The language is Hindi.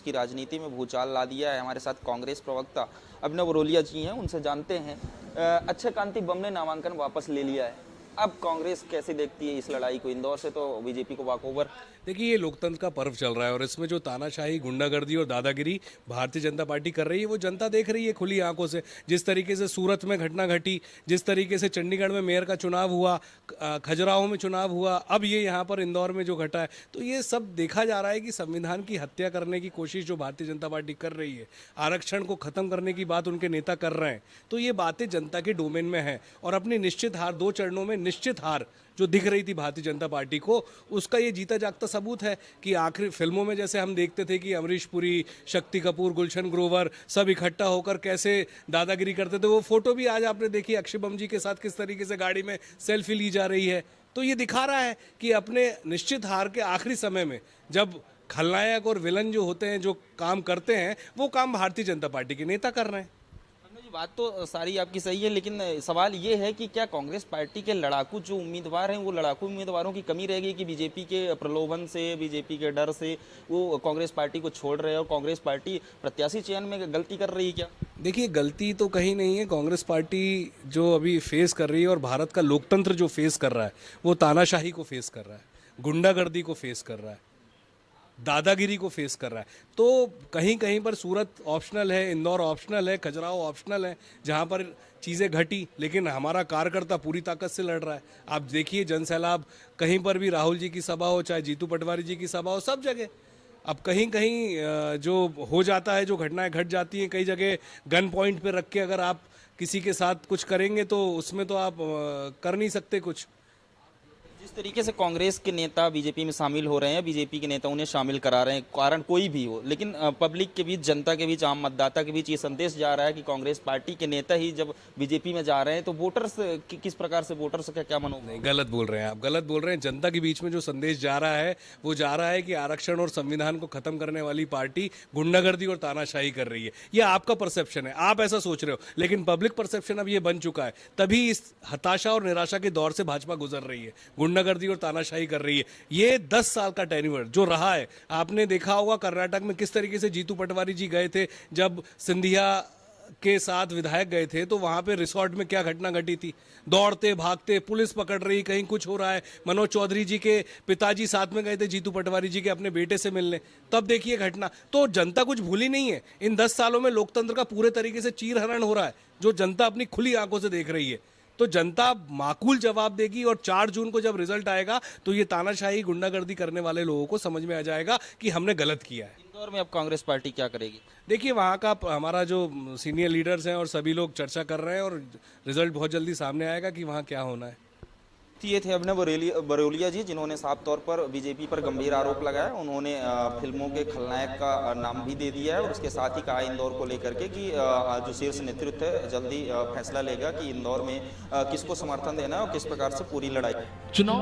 की राजनीति में भूचाल ला दिया है। हमारे साथ कांग्रेस प्रवक्ता अभिनव बरोलिया जी हैं, उनसे जानते हैं। अक्षय कांति बम ने नामांकन वापस ले लिया है, अब कांग्रेस कैसे देखती है इस लड़ाई को? इंदौर से तो बीजेपी को वॉकओवर। देखिए, ये लोकतंत्र का पर्व चल रहा है और इसमें जो तानाशाही, गुंडागर्दी और दादागिरी भारतीय जनता पार्टी कर रही है वो जनता देख रही है खुली आंखों से। जिस तरीके से सूरत में घटना घटी, जिस तरीके से चंडीगढ़ में मेयर का चुनाव हुआ, खजुराहो में चुनाव हुआ, अब ये यहाँ पर इंदौर में जो घटा है, तो ये सब देखा जा रहा है कि संविधान की हत्या करने की कोशिश जो भारतीय जनता पार्टी कर रही है, आरक्षण को खत्म करने की बात उनके नेता कर रहे हैं, तो ये बातें जनता के डोमेन में है। और अपनी निश्चित हार, 2 चरणों में निश्चित हार जो दिख रही थी भारतीय जनता पार्टी को, उसका ये जीता जागता सबूत है कि आखिरी फिल्मों में जैसे हम देखते थे कि अमरीश पुरी, शक्ति कपूर, गुलशन ग्रोवर सब इकट्ठा होकर कैसे दादागिरी करते थे, वो फोटो भी आज आपने देखी अक्षय बम जी के साथ किस तरीके से गाड़ी में सेल्फी ली जा रही है। तो ये दिखा रहा है कि अपने निश्चित हार के आखिरी समय में जब खलनायक और विलन जो होते हैं, जो काम करते हैं, वो काम भारतीय जनता पार्टी के नेता कर रहे हैं। बात तो सारी आपकी सही है, लेकिन सवाल ये है कि क्या कांग्रेस पार्टी के लड़ाकू जो उम्मीदवार हैं, वो लड़ाकू उम्मीदवारों की कमी रहेगी कि बीजेपी के प्रलोभन से, बीजेपी के डर से वो कांग्रेस पार्टी को छोड़ रहे हैं और कांग्रेस पार्टी प्रत्याशी चयन में गलती कर रही है क्या? देखिए, गलती तो कहीं नहीं है। कांग्रेस पार्टी जो अभी फेस कर रही है और भारत का लोकतंत्र जो फेस कर रहा है, वो तानाशाही को फेस कर रहा है, गुंडागर्दी को फेस कर रहा है, दादागिरी को फेस कर रहा है। तो कहीं कहीं पर सूरत ऑप्शनल है, इंदौर ऑप्शनल है, खजुराहो ऑप्शनल है, जहां पर चीज़ें घटी, लेकिन हमारा कार्यकर्ता पूरी ताकत से लड़ रहा है। आप देखिए जनसैलाब, कहीं पर भी राहुल जी की सभा हो, चाहे जीतू पटवारी जी की सभा हो, सब जगह अब कहीं कहीं जो हो जाता है, जो घटनाएं घट जाती हैं, कई जगह गन पॉइंट पे रख के अगर आप किसी के साथ कुछ करेंगे तो उसमें तो आप कर नहीं सकते कुछ। जिस तरीके से कांग्रेस के नेता बीजेपी में शामिल हो रहे हैं, बीजेपी के नेता उन्हें शामिल करा रहे हैं, कारण कोई भी हो, लेकिन पब्लिक के बीच, जनता के बीच, आम मतदाता के बीच ये संदेश जा रहा है कि कांग्रेस पार्टी के नेता ही जब बीजेपी में जा रहे हैं तो वोटर्स किस प्रकार से, वोटर्स का क्या मनोभाव? नहीं, गलत बोल रहे हैं आप, गलत बोल रहे हैं। जनता के बीच में जो संदेश जा रहा है वो जा रहा है कि आरक्षण और संविधान को खत्म करने वाली पार्टी गुंडागर्दी और तानाशाही कर रही है। ये आपका परसेप्शन है, आप ऐसा सोच रहे हो, लेकिन पब्लिक परसेप्शन अब ये बन चुका है। तभी इस हताशा और निराशा के दौर से भाजपा गुजर रही है, गुंडागर्दी और तानाशाही कर रही है। ये 10 साल का टेन्योर जो रहा है, आपने देखा होगा कर्नाटक में किस तरीके से जीतू पटवारी जी गए थे, जब सिंधिया के साथ विधायक गए थे, तो वहां पे रिसोर्ट में क्या घटना घटी थी, दौड़ते भागते, पुलिस पकड़ रही, कहीं कुछ हो रहा है। मनोज चौधरी जी के पिताजी साथ में गए थे जीतू पटवारी जी के अपने बेटे से मिलने, तब देखिए घटना। तो जनता कुछ भूली नहीं है। इन 10 सालों में लोकतंत्र का पूरे तरीके से चीरहरण हो रहा है, जो जनता अपनी खुली आंखों से देख रही है। तो जनता माकूल जवाब देगी और 4 जून को जब रिजल्ट आएगा तो ये तानाशाही, गुंडागर्दी करने वाले लोगों को समझ में आ जाएगा कि हमने गलत किया है। इंदौर में अब कांग्रेस पार्टी क्या करेगी? देखिए, वहाँ का हमारा जो सीनियर लीडर्स हैं और सभी लोग चर्चा कर रहे हैं और रिजल्ट बहुत जल्दी सामने आएगा कि वहाँ क्या होना है। ये थे अभिनव बरोलिया जी, जिन्होंने साफ तौर पर बीजेपी पर गंभीर आरोप लगाया। उन्होंने फिल्मों के खलनायक का नाम भी दे दिया है और उसके साथ ही कहा इंदौर को लेकर के कि जो शीर्ष नेतृत्व है जल्दी फैसला लेगा कि इंदौर में किसको समर्थन देना है और किस प्रकार से पूरी लड़ाई। चुनाव